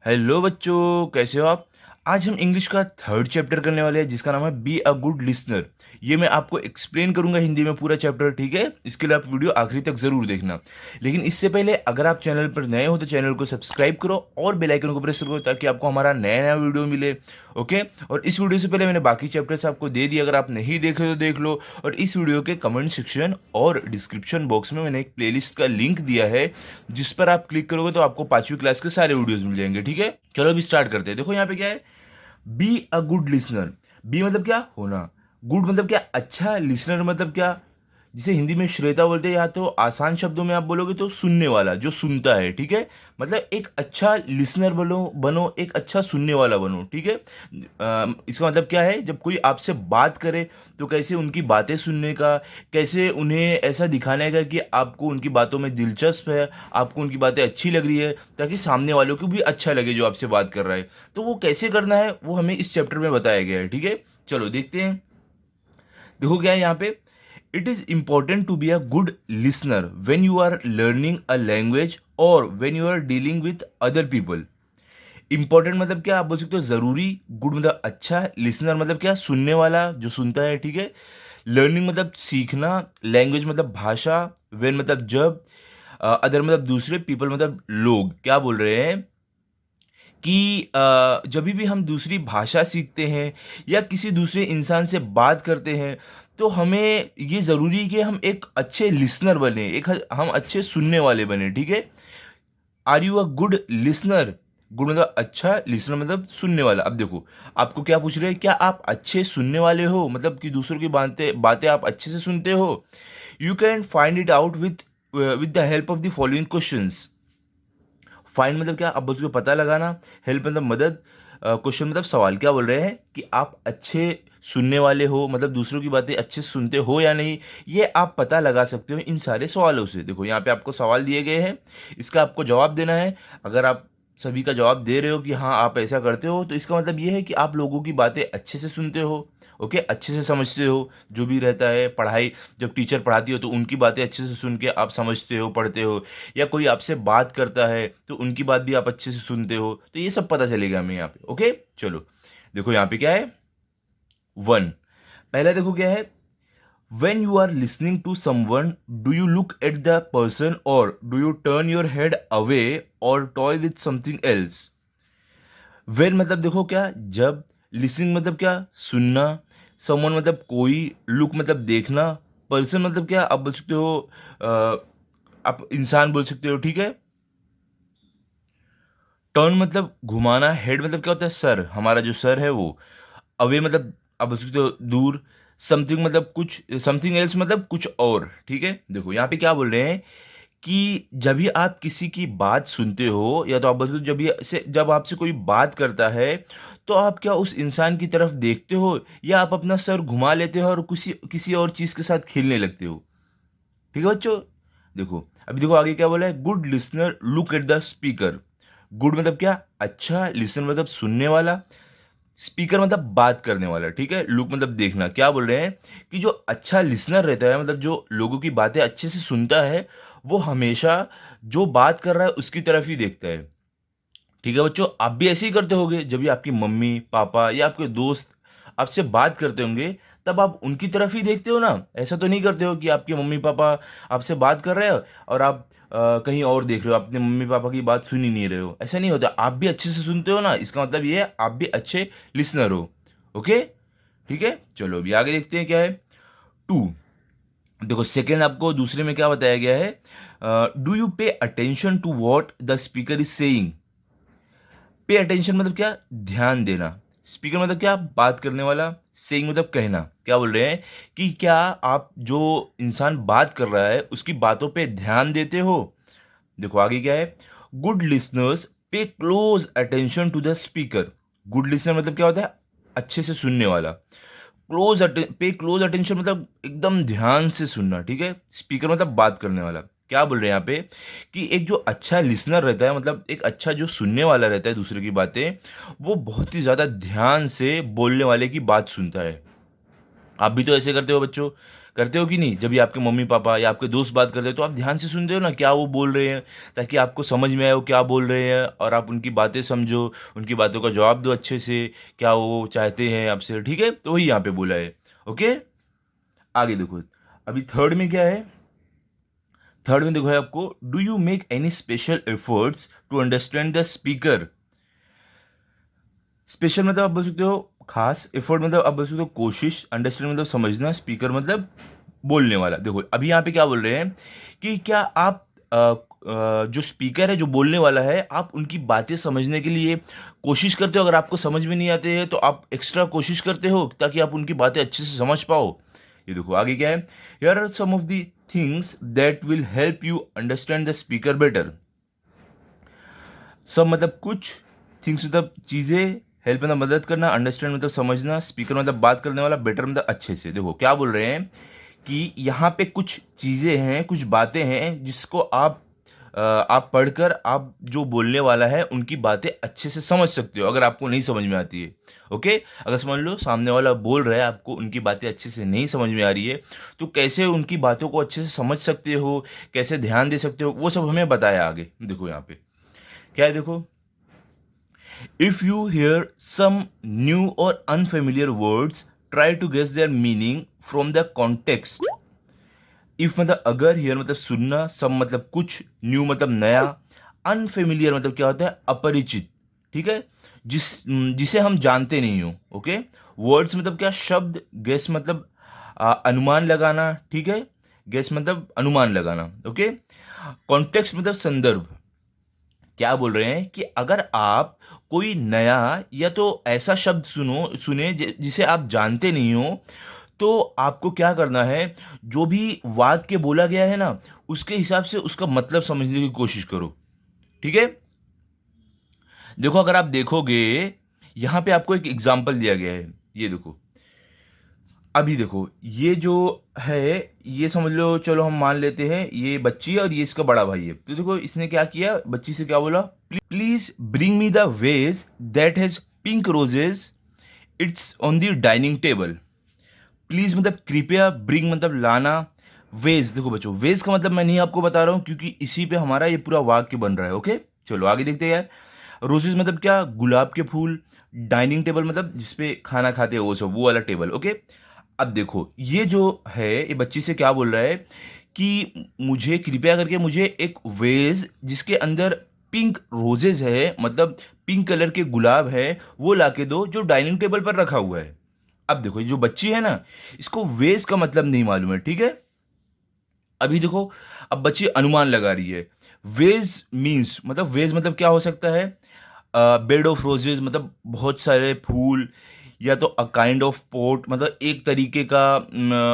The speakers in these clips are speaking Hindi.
हेलो बच्चों, कैसे हो आप। आज हम इंग्लिश का थर्ड चैप्टर करने वाले हैं जिसका नाम है बी अ गुड लिसनर। ये मैं आपको एक्सप्लेन करूंगा हिंदी में पूरा चैप्टर, ठीक है। इसके लिए आप वीडियो आखिरी तक जरूर देखना। लेकिन इससे पहले अगर आप चैनल पर नए हो तो चैनल को सब्सक्राइब करो और बेल आइकन को प्रेस करो ताकि आपको हमारा नया नया वीडियो मिले। ओके। और इस वीडियो से पहले मैंने बाकी चैप्टर्स आपको दे दिए, अगर आप नहीं देखे तो देख लो। और इस वीडियो के कमेंट सेक्शन और डिस्क्रिप्शन बॉक्स में मैंने एक प्लेलिस्ट का लिंक दिया है जिस पर आप क्लिक करोगे तो आपको 5वीं क्लास के सारे वीडियोस मिल जाएंगे, ठीक है। चलो अभी स्टार्ट करते हैं। देखो यहाँ पे क्या है, be a good listener. Be मतलब क्या, होना। गुड मतलब क्या, अच्छा। लिसनर मतलब क्या, जिसे हिंदी में श्रोता बोलते हैं, या तो आसान शब्दों में आप बोलोगे तो सुनने वाला, जो सुनता है, ठीक है। मतलब एक अच्छा लिसनर बनो बनो, एक अच्छा सुनने वाला बनो, ठीक है। इसका मतलब क्या है, जब कोई आपसे बात करे तो कैसे उनकी बातें सुनने का, कैसे उन्हें ऐसा दिखाने का कि आपको उनकी बातों में दिलचस्प है, आपको उनकी बातें अच्छी लग रही है, ताकि सामने वालों को भी अच्छा लगे जो आपसे बात कर रहा है। तो वो कैसे करना है वो हमें इस चैप्टर में बताया गया है, ठीक है। चलो देखते हैं। देखो क्या है यहाँ पे, it is important to be a good listener when you are learning a language और when you are dealing with other people. Important मतलब क्या, आप बोल सकते हो जरूरी। गुड मतलब अच्छा। लिसनर मतलब क्या, सुनने वाला, जो सुनता है, ठीक है। लर्निंग मतलब सीखना। लैंग्वेज मतलब भाषा। वेन मतलब जब। अदर मतलब दूसरे। पीपल मतलब लोग। क्या बोल रहे हैं कि जब भी हम दूसरी भाषा सीखते हैं या किसी दूसरे इंसान से बात करते हैं तो हमें ये ज़रूरी है कि हम एक अच्छे लिसनर बने, हम अच्छे सुनने वाले बने, ठीक है। Are you a good listener. Good मतलब अच्छा, लिसनर मतलब सुनने वाला। अब देखो, आपको क्या पूछ रहे हैं, क्या आप अच्छे सुनने वाले हो, मतलब कि दूसरों की बातें बातें आप अच्छे से सुनते हो। You can find it out with the help of the following questions. Find मतलब क्या, अब उसको पता लगाना। हेल्प मतलब मदद। क्वेश्चन मतलब सवाल। क्या बोल रहे हैं कि आप अच्छे सुनने वाले हो, मतलब दूसरों की बातें अच्छे से सुनते हो या नहीं, ये आप पता लगा सकते हो इन सारे सवालों से। देखो यहाँ पे आपको सवाल दिए गए हैं, इसका आपको जवाब देना है। अगर आप सभी का जवाब दे रहे हो कि हाँ आप ऐसा करते हो, तो इसका मतलब ये है कि आप लोगों की बातें अच्छे से सुनते हो। ओके, अच्छे से समझते हो जो भी रहता है पढ़ाई। जब टीचर पढ़ाती हो तो उनकी बातें अच्छे से सुन के आप समझते हो, पढ़ते हो। या कोई आपसे बात करता है तो उनकी बात भी आप अच्छे से सुनते हो, तो ये सब पता चलेगा हमें यहाँ पे। ओके, चलो देखो यहाँ पे क्या है। वन, पहला देखो क्या है, when you are listening to someone do you look at the person और do you turn your head away और toy with something else. When मतलब देखो क्या, जब। लिसनिंग मतलब क्या, सुनना। समवन मतलब कोई। लुक मतलब देखना। पर्सन मतलब क्या, आप बोल सकते हो आप इंसान बोल सकते हो, ठीक है। टर्न मतलब घुमाना। हेड मतलब क्या होता है, सर, हमारा जो सर है वो। अवे मतलब आप बोल सकते हो दूर। समथिंग मतलब कुछ। समथिंग एल्स मतलब कुछ और, ठीक है। देखो यहाँ पे क्या बोल रहे हैं कि जब भी आप किसी की बात सुनते हो, या तो आप बोल सकते हो जब आपसे कोई बात करता है तो आप क्या उस इंसान की तरफ देखते हो, या आप अपना सर घुमा लेते हो और किसी किसी और चीज़ के साथ खेलने लगते हो, ठीक है बच्चों। देखो अभी देखो आगे क्या बोला है, good listener look at the speaker. Good मतलब क्या, अच्छा। लिसन मतलब सुनने वाला। स्पीकर मतलब बात करने वाला, ठीक है। लुक मतलब देखना। क्या बोल रहे हैं कि जो अच्छा लिसनर रहता है, मतलब जो लोगों की बातें अच्छे से सुनता है, वो हमेशा जो बात कर रहा है उसकी तरफ ही देखता है, ठीक है बच्चों। आप भी ऐसे ही करते होगे, जब भी आपकी मम्मी पापा या आपके दोस्त आपसे बात करते होंगे तब आप उनकी तरफ ही देखते हो ना। ऐसा तो नहीं करते हो कि आपके मम्मी पापा आपसे बात कर रहे हो और आप कहीं और देख रहे हो, अपने मम्मी पापा की बात सुन ही नहीं रहे हो। ऐसा नहीं होता, आप भी अच्छे से सुनते हो ना, इसका मतलब ये है आप भी अच्छे लिसनर हो। ओके, ठीक है। चलो अभी आगे देखते हैं क्या है। टू, देखो सेकेंड आपको दूसरे में क्या बताया गया है, do you pay attention to what the speaker is saying. Pay attention मतलब क्या, ध्यान देना। स्पीकर मतलब क्या, बात करने वाला। सेइंग मतलब कहना। क्या बोल रहे हैं कि क्या आप जो इंसान बात कर रहा है उसकी बातों पे ध्यान देते हो। देखो आगे क्या है, good listeners pay close attention to the speaker. Good listener मतलब क्या होता है, अच्छे से सुनने वाला। पे क्लोज अटेंशन मतलब एकदम ध्यान से सुनना, ठीक है। स्पीकर मतलब बात करने वाला। क्या बोल रहे हैं यहाँ पे कि एक जो अच्छा लिसनर रहता है, मतलब एक अच्छा जो सुनने वाला रहता है दूसरे की बातें, वो बहुत ही ज़्यादा ध्यान से बोलने वाले की बात सुनता है। आप भी तो ऐसे करते हो बच्चों, करते हो कि नहीं? जब भी आपके मम्मी पापा या आपके दोस्त बात करते हैं तो आप ध्यान से सुनते हो ना क्या वो बोल रहे हैं, ताकि आपको समझ में आए वो क्या बोल रहे हैं और आप उनकी बातें समझो, उनकी बातों का जवाब दो अच्छे से, क्या वो चाहते हैं आपसे, ठीक है? तो वही यहाँ पे बोला है। ओके, आगे देखो। अभी थर्ड में क्या है? थर्ड में देखो है आपको, do you make any special efforts to understand the speaker? Special मतलब आप बोल सकते हो खास, एफर्ट मतलब आप बोल सकते हो कोशिश, अंडरस्टैंड मतलब समझना, स्पीकर मतलब बोलने वाला। देखो अभी यहाँ पे क्या बोल रहे हैं कि क्या आप जो स्पीकर है, जो बोलने वाला है, आप उनकी बातें समझने के लिए कोशिश करते हो? अगर आपको समझ में नहीं आते हैं तो आप एक्स्ट्रा कोशिश करते हो ताकि आप उनकी बातें अच्छे से समझ पाओ। ये देखो आगे क्या है, here are some of the things that will help you understand the speaker better. Some मतलब कुछ, थिंग्स मतलब चीज़ें, हेल्प मतलब मदद करना, अंडरस्टैंड मतलब समझना, स्पीकर मतलब बात करने वाला, बेटर मतलब अच्छे से। देखो क्या बोल रहे हैं कि यहाँ पे कुछ चीज़ें हैं, कुछ बातें हैं जिसको आप पढ़कर आप जो बोलने वाला है उनकी बातें अच्छे से समझ सकते हो अगर आपको नहीं समझ में आती है। ओके, अगर समझ लो सामने वाला बोल रहा है, आपको उनकी बातें अच्छे से नहीं समझ में आ रही है, तो कैसे उनकी बातों को अच्छे से समझ सकते हो, कैसे ध्यान दे सकते हो, वो सब हमें बताया आगे। देखो यहाँ पे क्या है, देखो, if you hear some new or unfamiliar words, try to guess their meaning from the context. If मतलब अगर, hear मतलब सुनना, some मतलब कुछ, new मतलब नया, unfamiliar मतलब क्या होता है, अपरिचित, ठीक है, जिसे हम जानते नहीं हो। ओके, वर्ड्स मतलब क्या, शब्द, गेस मतलब अनुमान लगाना, ठीक है, गेस मतलब अनुमान लगाना। ओके, कॉन्टेक्स्ट मतलब संदर्भ। क्या बोल रहे हैं कि अगर आप कोई नया या तो ऐसा शब्द सुने जिसे आप जानते नहीं हो, तो आपको क्या करना है, जो भी वाक्य बोला गया है ना, उसके हिसाब से उसका मतलब समझने की कोशिश करो। ठीक है, देखो अगर आप देखोगे, यहां पे आपको एक एग्जाम्पल दिया गया है। ये देखो, अभी देखो ये जो है, ये समझ लो, चलो हम मान लेते हैं ये बच्ची है और ये इसका बड़ा भाई है। तो देखो इसने क्या किया, बच्ची से क्या बोला, please bring me the ways that has pink roses, it's on the dining table. Please मतलब कृपया, ब्रिंग मतलब लाना, वेज, देखो बच्चों वेज का मतलब मैं नहीं आपको बता रहा हूं क्योंकि इसी पे हमारा ये पूरा वाक्य बन रहा है। ओके, चलो आगे देखते हैं यार। रोजेज मतलब क्या, गुलाब के फूल, डाइनिंग टेबल मतलब जिसपे खाना खाते हैं वो सब, वो वाला टेबल। ओके, अब देखो ये जो है, ये बच्ची से क्या बोल रहा है कि मुझे कृपया करके मुझे एक वेज जिसके अंदर पिंक रोजेज है, मतलब पिंक कलर के गुलाब है, वो लाके दो जो डाइनिंग टेबल पर रखा हुआ है। अब देखो ये जो बच्ची है ना, इसको वेज का मतलब नहीं मालूम है, ठीक है। अभी देखो, अब बच्ची अनुमान लगा रही है। वेज मीन्स मतलब, वेज मतलब क्या हो सकता है, बेड ऑफ रोजेज मतलब बहुत सारे फूल, या तो अ काइंड ऑफ पॉट मतलब एक तरीके का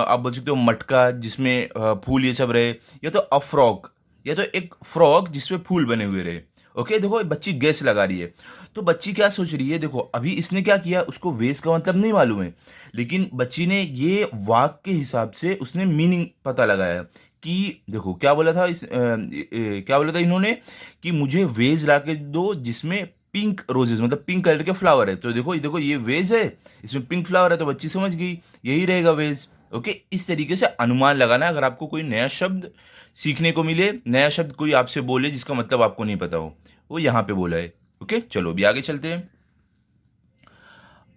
आप बोल सकते हो मटका जिसमें फूल ये सब रहे, या तो अ फ्रॉक, या तो एक फ्रॉक जिसमें फूल बने हुए रहे। ओके, देखो ये बच्ची गैस लगा रही है। तो बच्ची क्या सोच रही है, देखो अभी इसने क्या किया, उसको वेज का मतलब नहीं मालूम है, लेकिन बच्ची ने ये वाक के हिसाब से उसने मीनिंग पता लगाया कि देखो क्या बोला था क्या बोला था इन्होंने, कि मुझे वेज ला के दो जिसमें पिंक रोजेस मतलब पिंक कलर के फ्लावर है। तो देखो ये वेज है, इसमें पिंक फ्लावर है, तो बच्ची समझ गई यही रहेगा वेज। ओके, इस तरीके से अनुमान लगाना है अगर आपको कोई नया शब्द सीखने को मिले, नया शब्द कोई आपसे बोले जिसका मतलब आपको नहीं पता हो, वो यहाँ पे बोला है। ओके, चलो अभी आगे चलते हैं।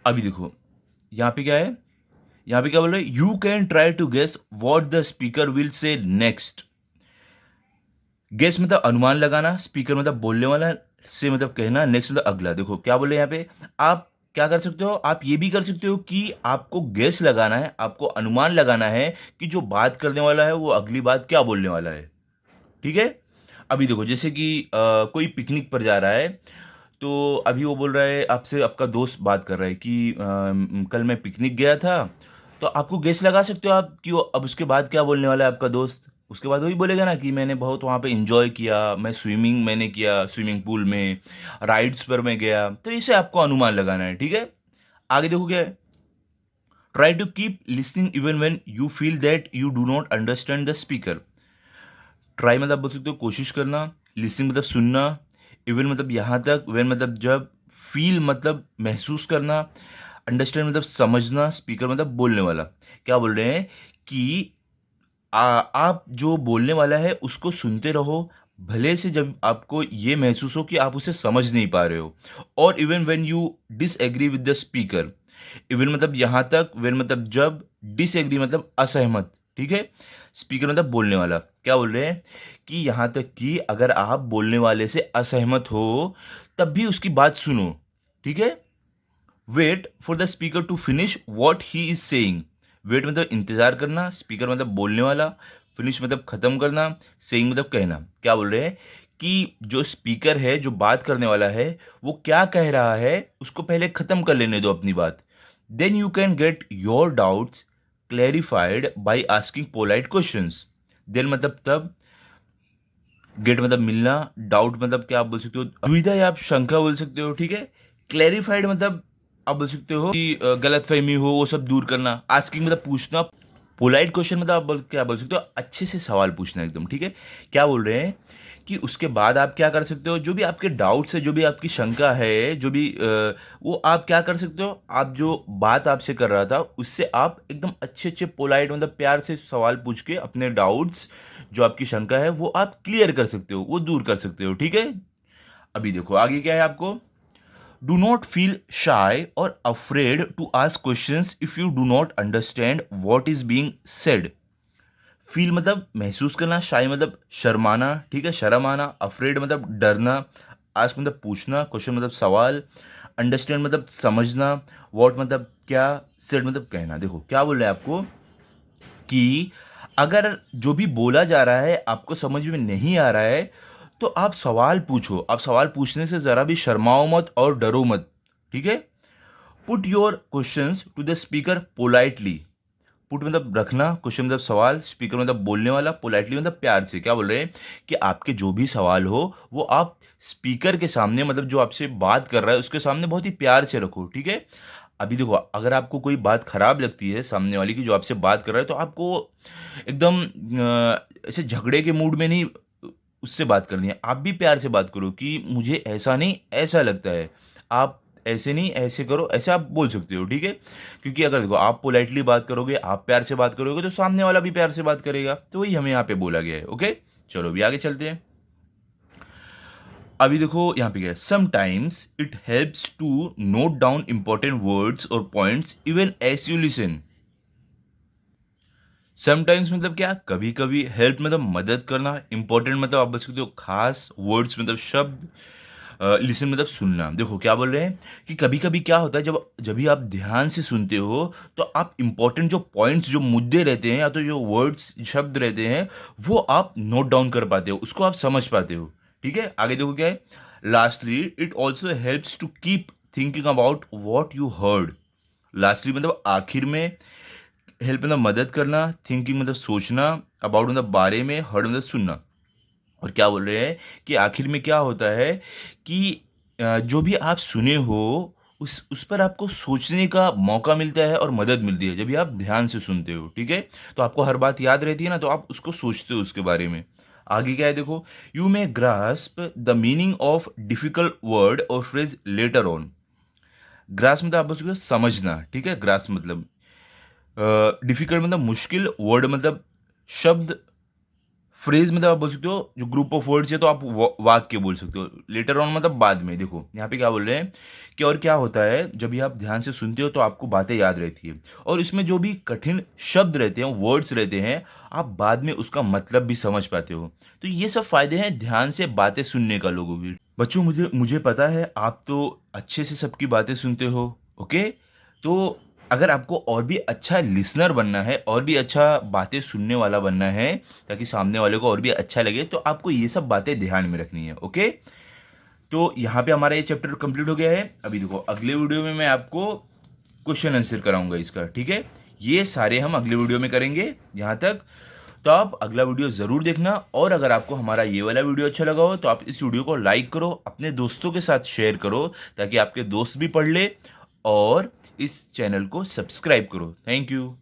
अभी देखो यहाँ पे क्या है, यहाँ पे क्या बोल रहे हैं, you can try to guess what the speaker will say next. Guess मतलब अनुमान लगाना, स्पीकर मतलब बोलने वाला, से मतलब कहना, नेक्स्ट मतलब अगला। देखो क्या बोले यहाँ पे, आप क्या कर सकते हो, आप ये भी कर सकते हो कि आपको गेस लगाना है, आपको अनुमान लगाना है कि जो बात करने वाला है वो अगली बात क्या बोलने वाला है। ठीक है, अभी देखो जैसे कि कोई पिकनिक पर जा रहा है, तो अभी वो बोल रहा है आपसे, आपका दोस्त बात कर रहा है कि कल मैं पिकनिक गया था। तो आपको गेस लगा सकते हो आप कि वो अब उसके बाद क्या बोलने वाला है आपका दोस्त। उसके बाद वही बोलेगा ना कि मैंने बहुत वहाँ पे इंजॉय किया, मैं स्विमिंग मैंने किया स्विमिंग पूल में, राइड्स पर मैं गया। तो इसे आपको अनुमान लगाना है, ठीक है। आगे देखो क्या है, try to keep listening even when you feel that you do not understand the speaker. Try मतलब बोल सकते हो कोशिश करना, लिसनिंग मतलब सुनना, इवन मतलब यहाँ तक, वेन मतलब जब, फील मतलब महसूस करना, अंडरस्टैंड मतलब समझना, स्पीकर मतलब बोलने वाला। क्या बोल रहे हैं कि आप जो बोलने वाला है उसको सुनते रहो, भले से जब आपको ये महसूस हो कि आप उसे समझ नहीं पा रहे हो। और even when you disagree with the speaker, even मतलब यहाँ तक व्हेन मतलब जब, डिसएग्री मतलब असहमत, ठीक है? स्पीकर मतलब बोलने वाला। क्या बोल रहे हैं कि यहाँ तक कि अगर आप बोलने वाले से असहमत हो, तब भी उसकी बात सुनो, ठीक है? Wait for the speaker to finish what he is saying. Wait मतलब इंतजार करना, स्पीकर मतलब बोलने वाला, फिनिश मतलब खत्म करना, सेइंग मतलब कहना। क्या बोल रहे हैं कि जो स्पीकर है, जो बात करने वाला है, वो क्या कह रहा है उसको पहले खत्म कर लेने दो अपनी बात। Then you can get your doubts clarified by asking polite questions. Then मतलब तब, गेट मतलब मिलना, डाउट मतलब क्या आप बोल सकते हो, दुविधा या आप शंका बोल सकते हो, ठीक है? क्लैरिफाइड मतलब आप बोल सकते हो कि गलतफहमी हो वो सब दूर करना। आस्किंग मतलब पूछना। पोलाइट क्वेश्चन मतलब आप क्या बोल सकते हो, अच्छे से सवाल पूछना एकदम, ठीक है? क्या बोल रहे हैं कि उसके बाद आप क्या कर सकते हो, जो भी आपके डाउट्स है, जो भी आपकी शंका है, जो भी वो आप क्या कर सकते हो, आप जो बात आपसे कर रहा था उससे आप एकदम अच्छे अच्छे पोलाइट मतलब प्यार से सवाल पूछ के अपने डाउट्स, जो आपकी शंका है वो आप क्लियर कर सकते हो, वो दूर कर सकते हो, ठीक है? अभी देखो आगे क्या है आपको। डू नॉट फील शाई और afraid to ask questions if you do not understand what is being said. Feel मतलब महसूस करना, शाई मतलब शर्माना, ठीक है, शर्म आना, अफ्रेड मतलब डरना, आस्क मतलब पूछना, क्वेश्चन मतलब सवाल, अंडरस्टैंड मतलब समझना, व्हाट मतलब क्या, सेड मतलब कहना। देखो क्या बोल रहे हैं आपको कि अगर जो भी बोला जा रहा है आपको समझ में नहीं आ रहा है, तो आप सवाल पूछो। आप सवाल पूछने से ज़रा भी शर्माओ मत और डरो मत, ठीक है? Put your questions to the speaker politely. Put मतलब रखना, क्वेश्चन मतलब सवाल, स्पीकर मतलब बोलने वाला, पोलाइटली मतलब प्यार से। क्या बोल रहे हैं कि आपके जो भी सवाल हो वो आप स्पीकर के सामने, मतलब जो आपसे बात कर रहा है उसके सामने बहुत ही प्यार से रखो, ठीक है? अभी देखो, अगर आपको कोई बात खराब लगती है सामने वाले की, जो आपसे बात कर रहा है, तो आपको एकदम ऐसे झगड़े के मूड में नहीं उससे बात करनी है। आप भी प्यार से बात करो कि मुझे ऐसा नहीं ऐसा लगता है, आप ऐसे नहीं ऐसे करो, ऐसे आप बोल सकते हो, ठीक है? क्योंकि अगर देखो आप पोलाइटली बात करोगे, आप प्यार से बात करोगे, तो सामने वाला भी प्यार से बात करेगा। तो वही हमें यहाँ पे बोला गया है, ओके? चलो अभी आगे चलते हैं। अभी देखो यहाँ पे क्या है, sometimes it helps to note down important words और points even as you listen. Sometimes मतलब क्या, कभी कभी, हेल्प मतलब मदद करना, इंपॉर्टेंट मतलब आप बोल सकते हो खास, वर्ड्स मतलब शब्द, लिसन मतलब सुनना। देखो क्या बोल रहे हैं कि कभी कभी क्या होता है, जब जब भी आप ध्यान से सुनते हो तो आप इंपॉर्टेंट जो पॉइंट्स, जो मुद्दे रहते हैं या तो जो वर्ड्स शब्द रहते हैं, वो आप नोट डाउन कर पाते हो, उसको आप समझ पाते हो, ठीक है? आगे देखो क्या है, lastly it also helps to keep thinking about what you heard. Lastly मतलब आखिर में, हेल्प मतलब मदद करना, थिंकिंग मतलब सोचना, अबाउट मतलब बारे में, हर्ड मतलब सुनना। और क्या बोल रहे हैं कि आखिर में क्या होता है कि जो भी आप सुने हो उस पर आपको सोचने का मौका मिलता है और मदद मिलती है, जब भी आप ध्यान से सुनते हो, ठीक है? तो आपको हर बात याद रहती है ना, तो आप उसको सोचते हो उसके बारे में। आगे क्या है देखो, you may grasp the meaning of difficult word और फ्रेज लेटर ऑन। ग्रास मतलब आप उसको समझना, ठीक है? ग्रास मतलब डिफिकल्ट मतलब मुश्किल, वर्ड मतलब शब्द, फ्रेज मतलब आप बोल सकते हो जो ग्रुप ऑफ वर्ड्स है, तो आप वाक्य बोल सकते हो। लेटर ऑन मतलब बाद में। देखो यहाँ पे क्या बोल रहे हैं कि और क्या होता है, जब भी आप ध्यान से सुनते हो तो आपको बातें याद रहती है, और इसमें जो भी कठिन शब्द रहते हैं, वर्ड्स रहते हैं, आप बाद में उसका मतलब भी समझ पाते हो। तो ये सब फायदे हैं ध्यान से बातें सुनने का लोगों की। बच्चों, मुझे मुझे पता है आप तो अच्छे से सबकी बातें सुनते हो, ओके? तो अगर आपको और भी अच्छा लिसनर बनना है, और भी अच्छा बातें सुनने वाला बनना है, ताकि सामने वाले को और भी अच्छा लगे, तो आपको ये सब बातें ध्यान में रखनी है, ओके? तो यहाँ पे हमारा ये चैप्टर कंप्लीट हो गया है। अभी देखो अगले वीडियो में मैं आपको क्वेश्चन आंसर कराऊंगा इसका, ठीक है? ये सारे हम अगले वीडियो में करेंगे यहाँ तक। तो आप अगला वीडियो ज़रूर देखना, और अगर आपको हमारा ये वाला वीडियो अच्छा लगा हो तो आप इस वीडियो को लाइक करो, अपने दोस्तों के साथ शेयर करो, ताकि आपके दोस्त भी पढ़ ले, और इस चैनल को सब्सक्राइब करो। Thank you.